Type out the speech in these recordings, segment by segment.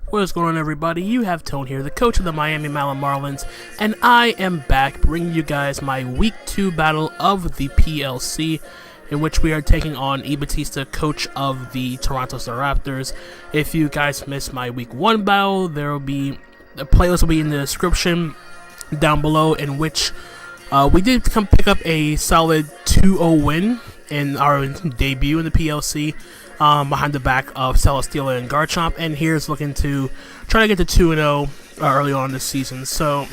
What is going on, everybody? You have Tone here, the coach of the Miami Malamarlins, and I am back bringing you guys my Week 2 battle of the PLC, in which we are taking on Batista, coach of the Toronto Staraptors. If you guys missed my Week 1 battle, the playlist will be in the description down below, in which we did come pick up a solid 2-0 win in our debut in the PLC. Behind the back of Celesteela and Garchomp, and here's looking to try to get to 2-0 early on this season. So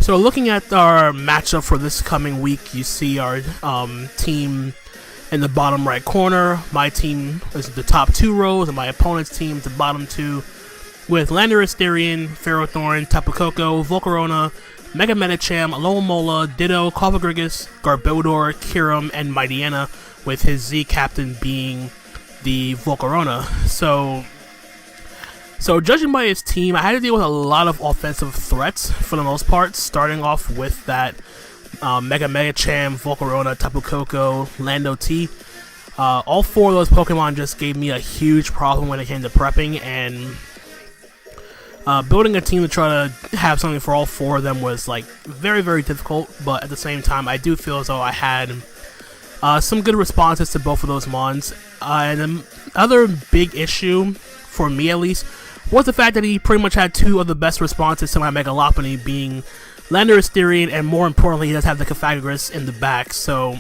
looking at our matchup for this coming week, you see our team in the bottom right corner. My team is the top 2 rows, and my opponent's team is the bottom 2, with Landorus, Ferrothorn, Tapu Koko, Volcarona, Mega Medicham, Alomomola, Ditto, Cofagrigus, Garbodor, Kyurem, and Mightyena, with his Z captain being the Volcarona. So judging by his team, I had to deal with a lot of offensive threats for the most part, starting off with that Mega Medicham, Volcarona, Tapu Koko, Lando T. All 4 of those Pokemon just gave me a huge problem when it came to prepping, and building a team to try to have something for all 4 of them was like very, very difficult. But at the same time, I do feel as though I had some good responses to both of those mons. And the other big issue, for me at least, was the fact that he pretty much had 2 of the best responses to my Mega Lopunny, being Landorus, and more importantly, he does have the Cofagrigus in the back. So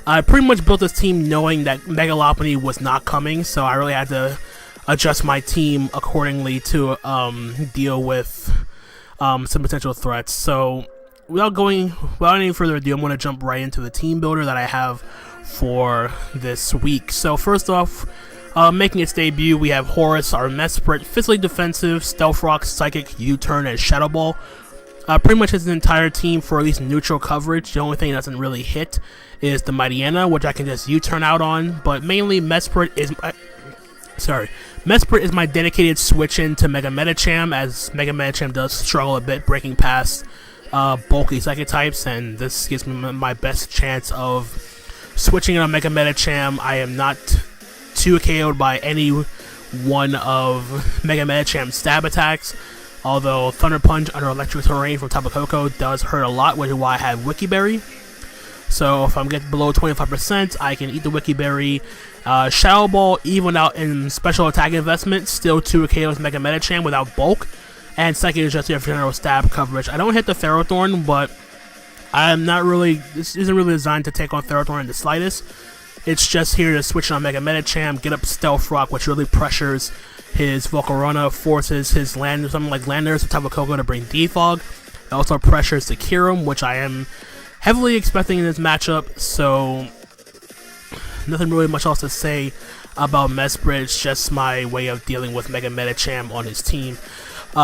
I pretty much built this team knowing that Mega Lopunny was not coming, so I really had to adjust my team accordingly to deal with some potential threats. So without any further ado, I'm going to jump right into the team builder that I have for this week. So first off, making its debut, we have Horus, our Mesprit, physically defensive, Stealth Rock, Psychic, U-Turn, and Shadow Ball. Pretty much his entire team for at least neutral coverage. The only thing that doesn't really hit is the Mightyena, which I can just U-Turn out on, but mainly Mesprit is my dedicated switch into Mega Medicham, as Mega Medicham does struggle a bit breaking past bulky psychic types, and this gives me my best chance of switching on Mega Medicham. I am not too KO'd by any one of Mega Medicham's stab attacks, although Thunder Punch under Electric Terrain from Tapu Koko does hurt a lot, which is why I have Wiki Berry. So if I'm getting below 25%, I can eat the Wiki Berry. Shadow Ball, even out in special attack investment, still 2 KOs Mega Medicham without bulk. And Psychic is just your general stab coverage. I don't hit the Ferrothorn, but this isn't really designed to take on Ferrothorn in the slightest. It's just here to switch on Mega Medicham, get up Stealth Rock, which really pressures his Volcarona, forces his something like Landorus or Tapu Koko to bring Defog. It also pressures the Kyurem, which I am heavily expecting in this matchup, so nothing really much else to say about Mesprit. It's just my way of dealing with Mega Medicham on his team.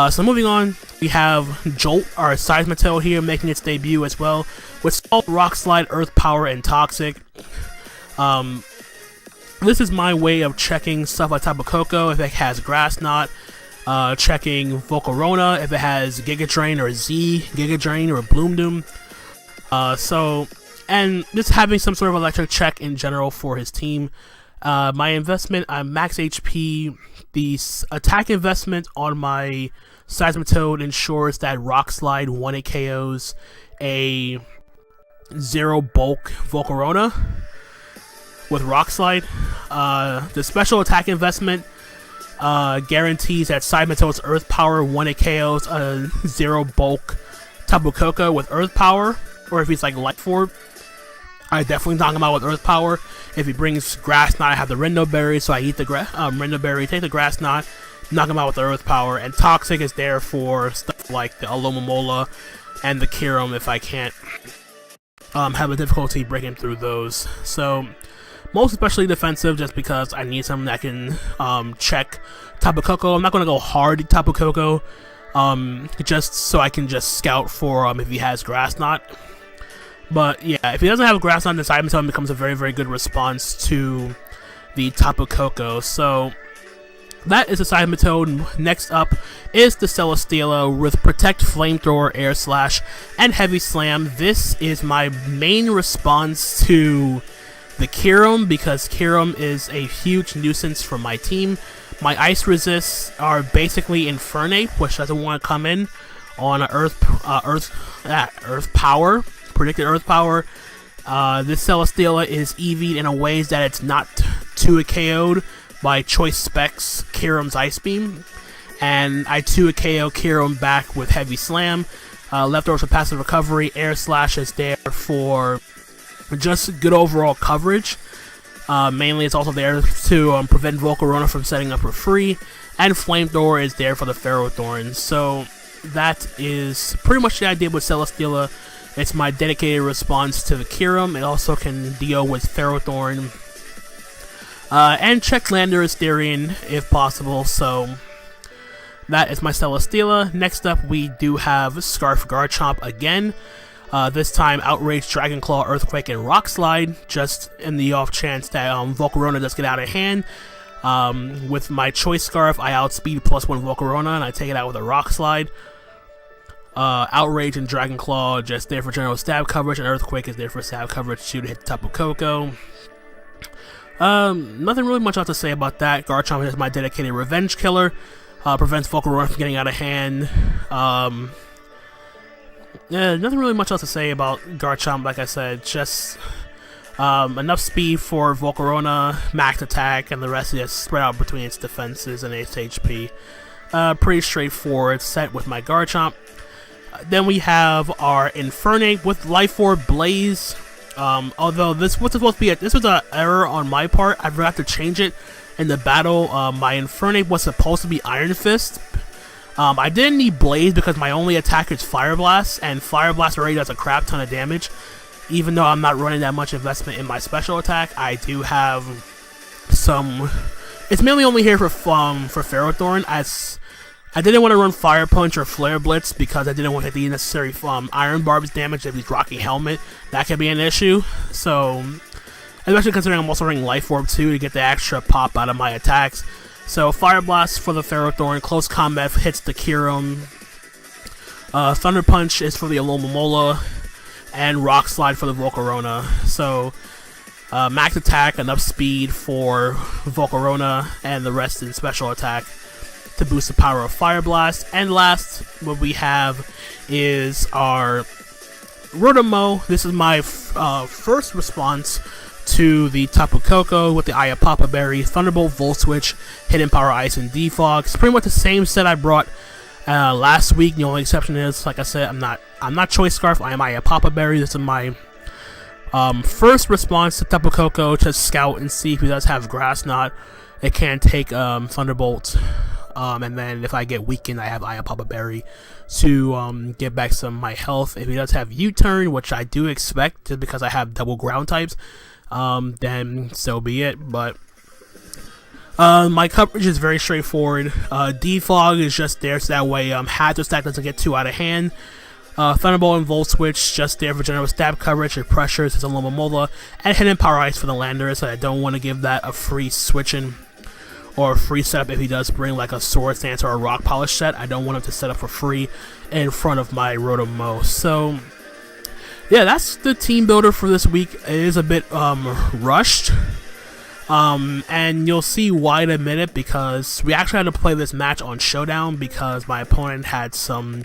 So moving on, we have Jolt, our Seismitoad here, making its debut as well, with Salt, Rock Slide, Earth Power, and Toxic. This is my way of checking stuff like Tapu Koko if it has Grass Knot, checking Volcarona if it has Giga Drain or Z, Giga Drain or Bloom Doom. And just having some sort of electric check in general for his team. My investment, I'm max HP. The attack investment on my Seismitoad ensures that Rock Slide 1 KOs a 0 bulk Volcarona with Rock Slide. The special attack investment guarantees that Seismitoad's Earth Power 1 KOs a 0 bulk Tapu Koko with Earth Power, or if he's like Light Orb, I definitely knock him out with Earth Power. If he brings Grass Knot, I have the Rindo Berry, so I eat the Rindo Berry, take the Grass Knot, knock him out with the Earth Power. And Toxic is there for stuff like the Alomomola and the Kyurem if I can't have a difficulty breaking through those. So most especially defensive, just because I need something that can check Tapu Koko. I'm not going to go hard Tapu Koko, just so I can just scout for if he has Grass Knot. But yeah, if he doesn't have Grass Knot, this item becomes a very, very good response to the Tapu Koko. So that is the Seismitoad. Next up is the Celesteela with Protect, Flamethrower, Air Slash, and Heavy Slam. This is my main response to the Kyurem, because Kyurem is a huge nuisance for my team. My ice resists are basically Infernape, which doesn't want to come in on Earth Power, predicted Earth Power. This Celesteela is EV'd in a ways that it's not 2 KO'd by Choice Specs Kyurem's Ice Beam, and I 2 KO Kyurem back with Heavy Slam. Leftovers for passive recovery. Air Slash is there for just good overall coverage. Mainly it's also there to prevent Volcarona from setting up for free, and Flamethrower is there for the Ferrothorn. So that is pretty much the idea with Celesteela. It's my dedicated response to the Kyurem. It also can deal with Ferrothorn and check Landorus Therian if possible. So that is my Celesteela. Next up, we do have Scarf Garchomp again. This time, Outrage, Dragon Claw, Earthquake, and Rock Slide, just in the off chance that Volcarona does get out of hand. With my Choice Scarf, I outspeed +1 Volcarona, and I take it out with a Rock Slide. Outrage and Dragon Claw just there for general stab coverage, and Earthquake is there for stab coverage to hit Tapu Koko. Nothing really much else to say about that. Garchomp is my dedicated revenge killer. Prevents Volcarona from getting out of hand. Yeah, nothing really much else to say about Garchomp, like I said. Just enough speed for Volcarona, max attack, and the rest is spread out between its defenses and its HP. Pretty straightforward set with my Garchomp. Then we have our Infernape with Life Orb Blaze. Although this was supposed to be this was an error on my part. I forgot to change it in the battle. My Infernape was supposed to be Iron Fist. I didn't need Blaze because my only attack is Fire Blast, and Fire Blast already does a crap ton of damage. Even though I'm not running that much investment in my special attack, I do have some. It's mainly only here for Ferrothorn, as I didn't want to run Fire Punch or Flare Blitz because I didn't want to hit the necessary Iron Barb's damage if he's rocking Helmet. That could be an issue. So, especially considering I'm also running Life Orb too to get the extra pop out of my attacks. So, Fire Blast for the Ferrothorn, Close Combat hits the Kyurem, Thunder Punch is for the Alomomola, and Rock Slide for the Volcarona. So, max attack, enough speed for Volcarona, and the rest in special attack to boost the power of Fire Blast. And last, what we have is our Rotom-Mow. This is my first response to the Tapu Koko with the Ayapapa Berry, Thunderbolt, Volt Switch, Hidden Power Ice, and Defog. It's pretty much the same set I brought last week. The only exception is, like I said, I'm not Choice Scarf. I am Ayapapa Berry. This is my first response to Tapu Koko to scout and see if he does have Grass Knot. It can take Thunderbolt, and then if I get weakened, I have Ayapapa Berry to get back some of my health. If he does have U-Turn, which I do expect, just because I have double ground types, then so be it. But my coverage is very straightforward. Defog is just there so that way Hazard Stack doesn't get too out of hand. Thunderbolt and Volt Switch just there for general stab coverage and pressures as a Lomomola, and Hidden Power Ice for the Landorus. So I don't want to give that a free switching or a free setup if he does bring like a Sword Stance or a Rock Polish set. I don't want him to set up for free in front of my Rotom-Mow. So yeah, that's the team builder for this week. It is a bit rushed, and you'll see why in a minute, because we actually had to play this match on Showdown because my opponent had some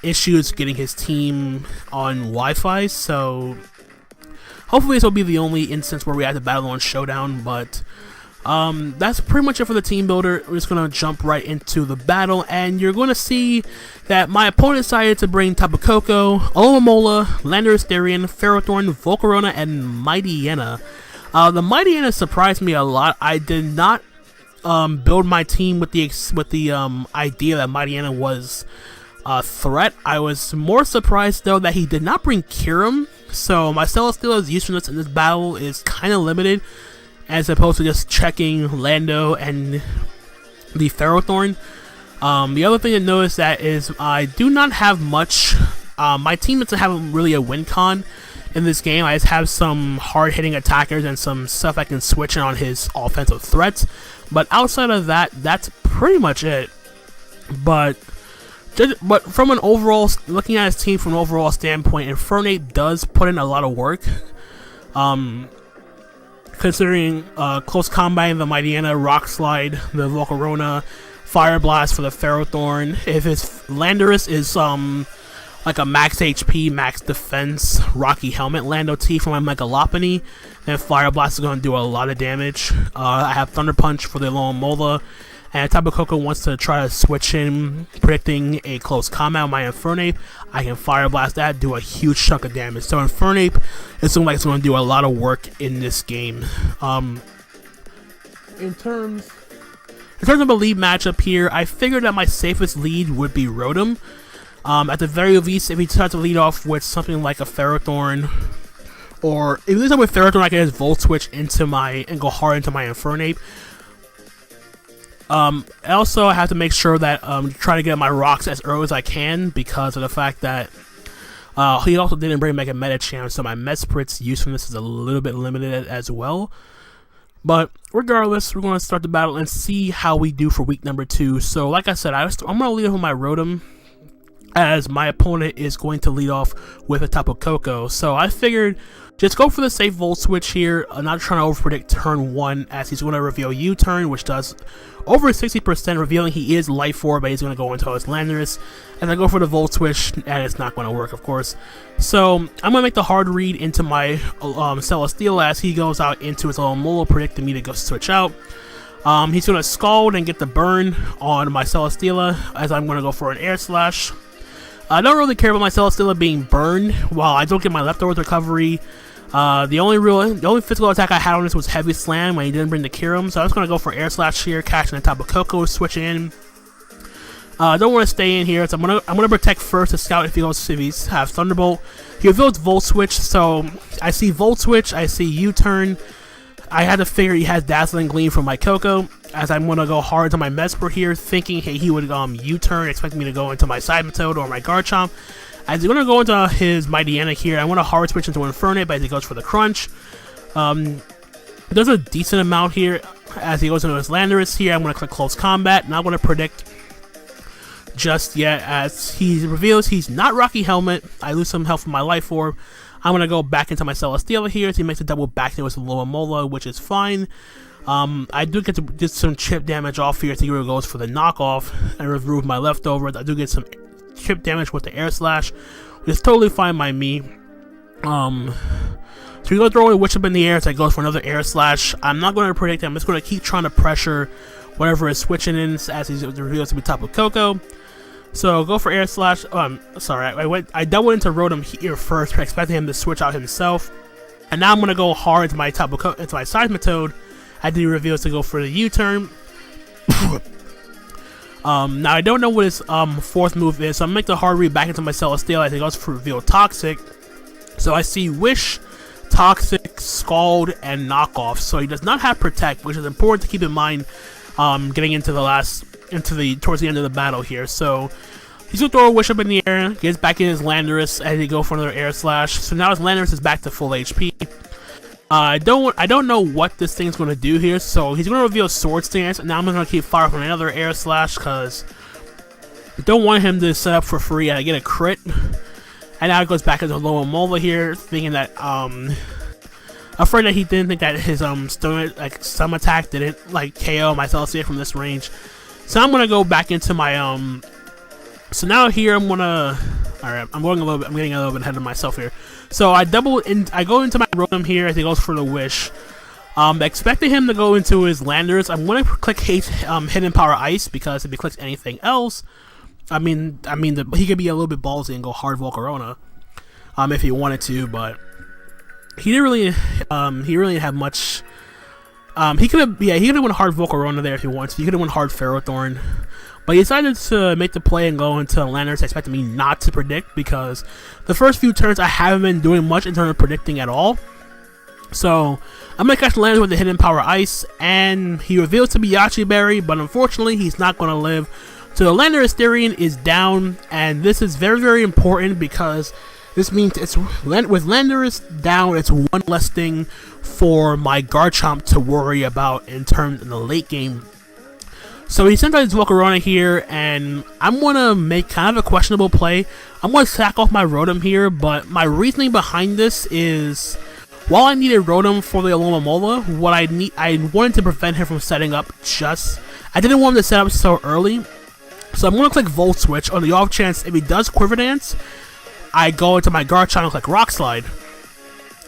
issues getting his team on Wi-Fi. So hopefully this will be the only instance where we have to battle on Showdown. But that's pretty much it for the team builder. We're just going to jump right into the battle, and you're going to see that my opponent decided to bring Tapu Koko, Alomomola, Landorus Therian, Ferrothorn, Volcarona, and Mightyena. The Mightyena surprised me a lot. I did not build my team with the idea that Mightyena was a threat. I was more surprised though that he did not bring Kyurem. So my Celesteela's usefulness in this battle is kind of limited, as opposed to just checking Lando and the Ferrothorn. The other thing to notice that is I do not have much. My team doesn't have really a win con in this game. I just have some hard-hitting attackers and some stuff I can switch in on his offensive threats. But outside of that, that's pretty much it. But from an overall, looking at his team from an overall standpoint, Infernape does put in a lot of work. considering close combat, the Mightyena, Rock Slide, the Volcarona, Fire Blast for the Ferrothorn. If his Landorus is like a max HP, max defense, Rocky Helmet Lando T for my Megalopony, then Fire Blast is going to do a lot of damage. I have Thunder Punch for the Alomomola, and Tapu Koko wants to try to switch in, predicting a close combat with my Infernape. I can Fire Blast that, do a huge chunk of damage. So Infernape, it seems like it's going to do a lot of work in this game. In terms of a lead matchup here, I figured that my safest lead would be Rotom. At the very least, if he tries to lead off with something like a Ferrothorn, or if he leads off with Ferrothorn, I can just Volt Switch into and go hard into my Infernape. Also, I have to make sure that try to get my rocks as early as I can because of the fact that he also didn't bring Mega Medicham, so my Mesprit's usefulness is a little bit limited as well. But regardless, we're going to start the battle and see how we do for week number 2. So, like I said, I'm going to lead off with my Rotom, as my opponent is going to lead off with a Tapu Koko. So I figured just go for the safe Volt Switch here. I'm not trying to overpredict turn 1, as he's going to reveal U-Turn, which does over 60%, revealing he is Life Orb, but he's going to go into his Landorus. And I go for the Volt Switch, and it's not going to work, of course. So I'm going to make the hard read into my Celesteela as he goes out into his Alomomola, predicting me to go switch out. He's going to Scald and get the burn on my Celesteela, as I'm going to go for an Air Slash. I don't really care about my Celesteela being burned while I don't get my leftovers recovery. The only physical attack I had on this was Heavy Slam when he didn't bring the Kyurem, so I was going to go for Air Slash here, catching the Tapu Koko, switch in. I don't want to stay in here, so I'm gonna protect first to scout if he has Thunderbolt. He reveals Volt Switch, so I see Volt Switch, I see U-Turn. I had to figure he has Dazzling Gleam from my Koko, as I'm going to go hard to my Mesprit here, thinking he would U-Turn, expecting me to go into my Seismitoad or my Garchomp. As he's going to go into his Mightyena here, I want to hard switch into Infernape as he goes for the Crunch. Does a decent amount here as he goes into his Landorus here. I'm going to click Close Combat, not going to predict just yet, as he reveals he's not Rocky Helmet. I lose some health from my Life Orb. I'm going to go back into my Celesteela here, so he makes a double back into his Alomomola, which is fine. I do get to get some chip damage off here, so he goes for the knockoff and remove my leftovers. I do get some chip damage with the Air Slash, which is totally fine by me. So we go throw a Witch Up in the air, so he goes for another Air Slash. I'm not going to predict him. I'm just going to keep trying to pressure whatever is switching in as he reveals to be Tapu Koko. So go for Air Slash. Sorry, I doubled into Rotom here first, expecting him to switch out himself. And now I'm gonna go hard into my Seismitoad. As he reveals to go for the U-Turn. Now I don't know what his fourth move is, so I'm gonna make the hard read back into my Celesteela as he goes for reveal Toxic. So I see Wish, Toxic, Scald, and Knockoff. So he does not have Protect, which is important to keep in mind getting into towards the end of the battle here. So he's gonna throw a Wish Up in the air, gets back in his Landorus as he go for another Air Slash. So now his Landorus is back to full HP. I don't know what this thing's gonna do here. So he's gonna reveal Sword Stance, and now I'm gonna keep firing from another Air Slash because I don't want him to set up for free and I get a crit. And now it goes back into Alomomola here, thinking that afraid that he didn't think that his some attack didn't KO my Celesteela from this range. So I'm gonna go back into my So now here I'm gonna. All right, I'm getting a little bit ahead of myself here. So I go into my Rotom here as he goes for the Wish. Expecting him to go into his Landorus. I'm gonna click Hidden Power Ice because if he clicks anything else, he could be a little bit ballsy and go hard Volcarona, if he wanted to, but he didn't really have much. He could have went hard Volcarona there if he wanted to. He could have went hard Ferrothorn, but he decided to make the play and go into Landorus, expecting me not to predict because the first few turns I haven't been doing much in terms of predicting at all. So I'm gonna catch Landorus with the Hidden Power Ice, and he reveals to be Yachi Berry, but unfortunately he's not gonna live. So the Landorus Therian is down, and this is very, very important because this means with Landorus down, it's one less thing for my Garchomp to worry about in the late game. So he sends out his Volcarona here, and I'm going to make kind of a questionable play. I'm going to sack off my Rotom here, but my reasoning behind this is While I needed Rotom for the Alomomola, I wanted to prevent him from setting up I didn't want him to set up so early. So I'm going to click Volt Switch on the off chance if he does Quiver Dance, I go into my Garchomp and click Rock Slide.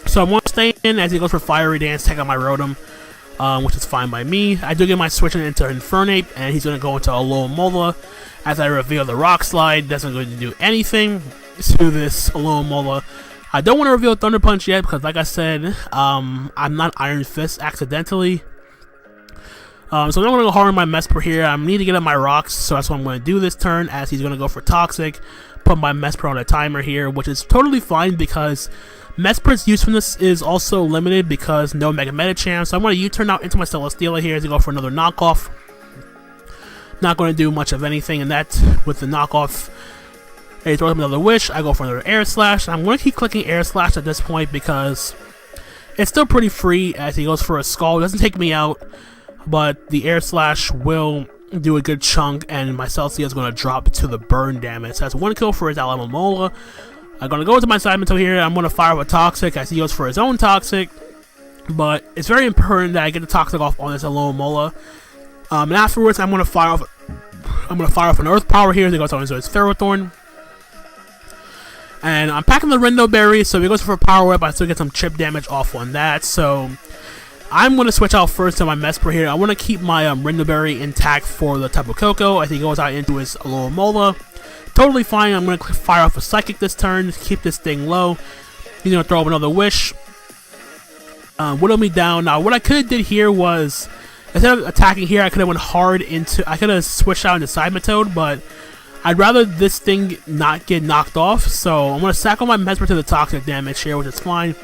So I'm going to stay in as he goes for Fiery Dance, take out my Rotom, which is fine by me. I do get my switching into Infernape, and he's going to go into Alomomola. As I reveal the Rock Slide, doesn't going to do anything to this Alomomola. I don't want to reveal Thunder Punch yet because, like I said, I'm not Iron Fist accidentally. So I'm not going to go hard on my Mesprit here. I need to get up my rocks, so that's what I'm going to do this turn, as he's going to go for Toxic. Put my Mesprit on a timer here, which is totally fine because Mesprit's usefulness is also limited because no Mega Medicham. So I'm going to U-turn out into my Celesteela here to go for another knockoff. Not going to do much of anything in that with the knockoff. He throws him another Wish. I go for another Air Slash. I'm going to keep clicking Air Slash at this point because it's still pretty free as he goes for a Scald. It doesn't take me out, but the Air Slash will do a good chunk, and my Celestia is going to drop to the burn damage. So that's one kill for his Alomomola. I'm going to go into my side mental here. I'm going to fire with Toxic as he goes for his own Toxic, but it's very important that I get the Toxic off on this Alomomola. And afterwards, I'm going to fire off an Earth Power here. He goes on his Ferrothorn. And I'm packing the Rindo Berry, so if he goes for a Power Whip, I still get some chip damage off on that. So I'm going to switch out first to my Mesprit here. I want to keep my Rindo Berry intact for the Tapu Koko as he goes out into his Alomomola. Totally fine. I'm going to fire off a Psychic this turn, keep this thing low. He's going to throw up another Wish. Whittle me down. Now, what I could have did here was, instead of attacking here, I could have went hard into, I could have switched out into Sidemetode, but I'd rather this thing not get knocked off, so I'm going to sack on my Mesprit to the Toxic damage here, which is fine.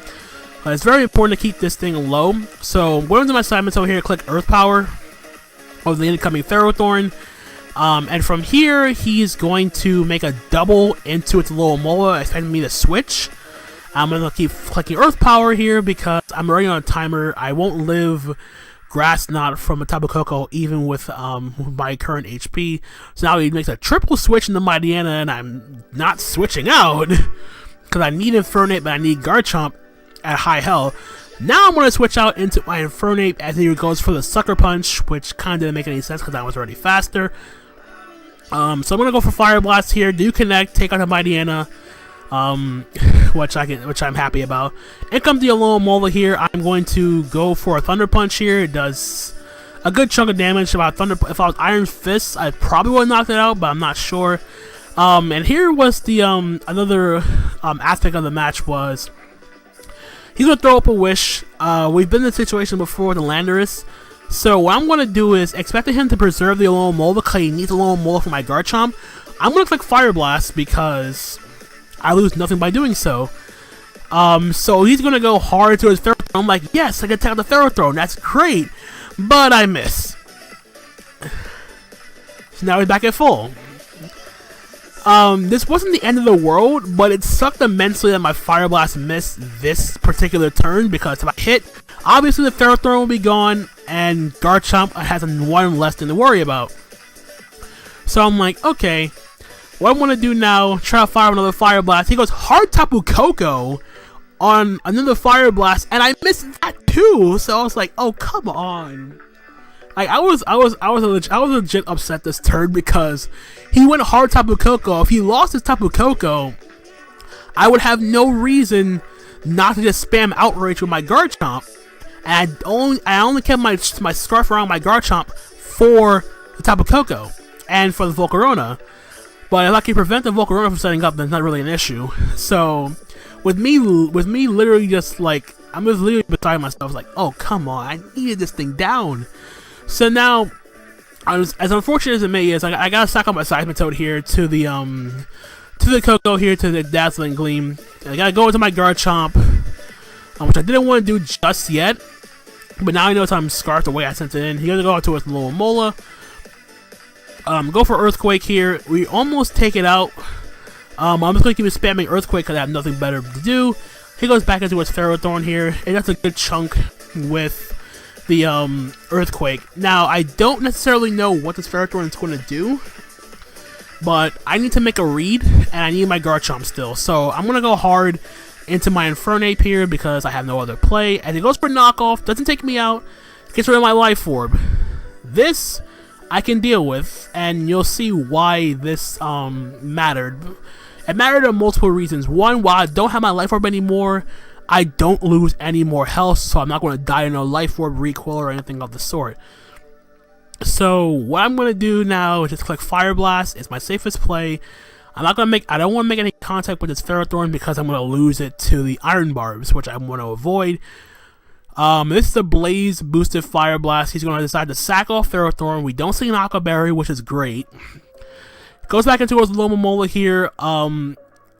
It's very important to keep this thing low, so going into my Sidemetode here, click Earth Power of the incoming Ferrothorn, and from here, he's going to make a double into its Alomomola, expecting me to switch. I'm going to keep clicking Earth Power here because I'm already on a timer. I won't live Grass Knot from a Tapu Koko even with my current HP. So now he makes a triple switch into Mightyena, and I'm not switching out because I need Infernape, but I need Garchomp at high health. Now I'm going to switch out into my Infernape as he goes for the Sucker Punch, which kind of didn't make any sense because I was already faster. So I'm going to go for Fire Blast here, do connect, take out the Mightyena, which I'm happy about. In comes the Alomomola here. I'm going to go for a Thunder Punch here. It does a good chunk of damage. If I was Iron Fist, I probably would have knocked it out, but I'm not sure. And here was the another aspect of the match was he's gonna throw up a Wish. We've been in this situation before with the Landorus. So what I'm going to do is, expecting him to preserve the Alomomola because he needs Alomomola for my Garchomp, I'm going to click Fire Blast because I lose nothing by doing so. So he's going to go hard to his Ferrothorn. I'm like, yes, I can take out the Ferrothorn. That's great. But I miss. So now he's back at full. This wasn't the end of the world, but it sucked immensely that my Fire Blast missed this particular turn because if I hit, obviously the Ferrothorn will be gone and Garchomp has one less thing to worry about. So I'm like, okay, what I'm going to do now, try to fire another Fire Blast. He goes hard Tapu Koko on another Fire Blast, and I missed that too. So I was like, oh, come on. Like, I was legit upset this turn because he went hard Tapu Koko. If he lost his Tapu Koko, I would have no reason not to just spam Outrage with my Garchomp. And I only kept my scarf around my Garchomp for the Tapu Koko and for the Volcarona. But if I can prevent the Volcarona from setting up, then it's not really an issue. So with me literally just like, I'm just literally beside myself, like, oh come on, I needed this thing down. So now, as unfortunate as it may is, I gotta stack up my Seismitoad here to the Koko here, to the Dazzling Gleam. I gotta go into my Garchomp, which I didn't want to do just yet, but now I know I'm scarfed the way I sent it in. He's gonna go out to his Alomomola. Go for Earthquake here. We almost take it out. I'm just gonna keep spamming Earthquake because I have nothing better to do. He goes back into his Ferrothorn here, and that's a good chunk with the Earthquake. Now, I don't necessarily know what this Ferrothorn is going to do, but I need to make a read, and I need my Garchomp still. So I'm going to go hard into my Infernape here because I have no other play, and it goes for knockoff, doesn't take me out, gets rid of my Life Orb. This I can deal with, and you'll see why this mattered. It mattered for multiple reasons. One, while I don't have my Life Orb anymore, I don't lose any more health, so I'm not going to die in a Life Orb recoil or anything of the sort. So what I'm going to do now is just click Fire Blast. It's my safest play. I don't want to make any contact with this Ferrothorn because I'm going to lose it to the Iron Barbs, which I want to avoid. This is the Blaze boosted Fire Blast. He's going to decide to sack off Ferrothorn. We don't see an Aqua Berry, which is great. Goes back into his Alomomola here.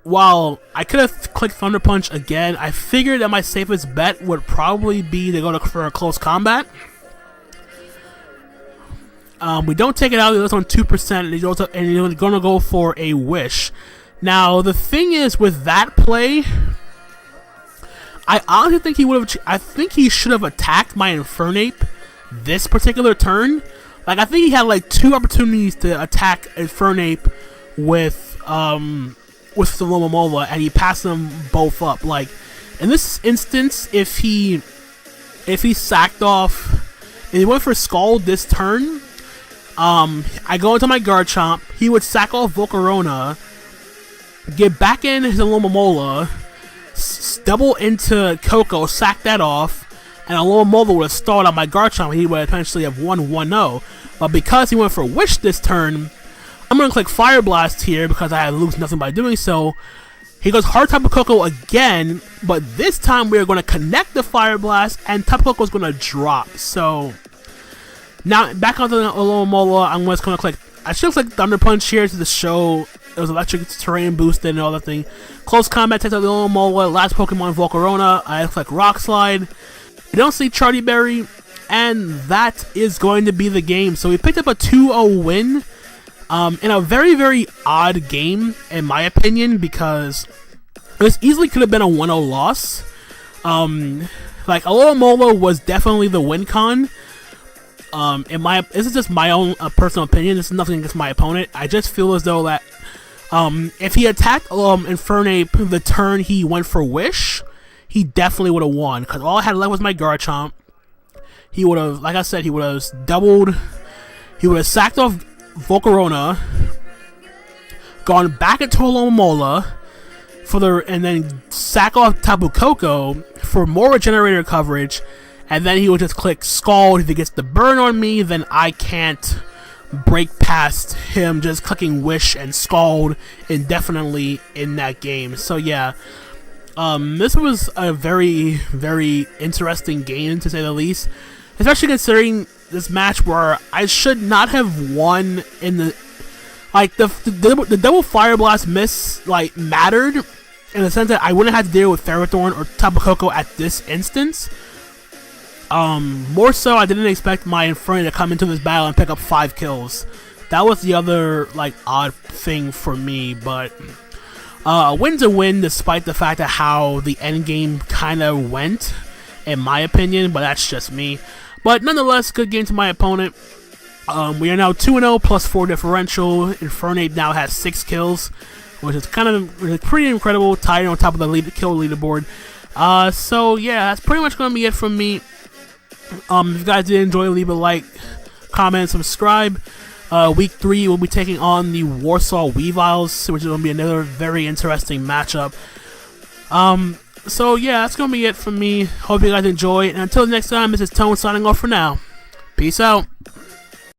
While I could have clicked Thunder Punch again, I figured that my safest bet would probably be to go for a close combat. We don't take it out, he lives on 2%, and he's going to go for a Wish. Now, the thing is, with that play, I honestly think he should have attacked my Infernape this particular turn. Like, I think he had like 2 opportunities to attack Infernape with the Alomomola, and he passed them both up. Like, in this instance, if he sacked off, if he went for Scald this turn, I go into my Garchomp, he would sack off Volcarona, get back in his Alomomola, double into Koko, sack that off, and Alomomola would have stalled on my Garchomp, he would potentially have won 1-0. But because he went for Wish this turn, I'm going to click Fire Blast here because I lose nothing by doing so. He goes hard Tapu Koko again, but this time we are going to connect the Fire Blast, and Tapu Koko is going to drop. So now back onto the Alomomola, I'm just going to click. I should have clicked Thunder Punch here to show it was electric terrain boosted and all that thing. Close combat takes out the Alomomola. Last Pokemon Volcarona. I click Rock Slide. We don't see Charty Berry, and that is going to be the game. So we picked up a 2-0 win. In a very, very odd game, in my opinion, because this easily could have been a 1-0 loss. Like, Alomomola was definitely the win con. This is just my own personal opinion. This is nothing against my opponent. I just feel as though that if he attacked Infernape the turn he went for Wish, he definitely would have won. Because all I had left was my Garchomp. He would have, like I said, he would have doubled. He would have sacked off Volcarona, gone back into Alomomola and then sack off Tapu Koko for more regenerator coverage, and then he would just click Scald. If he gets the burn on me, then I can't break past him just clicking Wish and Scald indefinitely in that game. So yeah, this was a very, very interesting game, to say the least, especially considering this match where I should not have won in the, like, the double Fire Blast miss, like, mattered in the sense that I wouldn't have to deal with Ferrothorn or Tapu Koko at this instance. More so, I didn't expect my Infernape to come into this battle and pick up 5 kills. That was the other, like, odd thing for me, but a win's a win despite the fact of how the end game kind of went, in my opinion, but that's just me. But nonetheless, good game to my opponent. We are now 2-0 plus 4 differential. Infernape now has 6 kills, which is pretty incredible, tied on top of the kill leaderboard. So yeah, that's pretty much going to be it from me. If you guys did enjoy, leave a like, comment, subscribe. Week 3, we'll be taking on the Warsaw Weaviles, which is going to be another very interesting matchup. So yeah, that's gonna be it from me. Hope you guys enjoy, and until next time, this is Tone signing off for now. Peace out.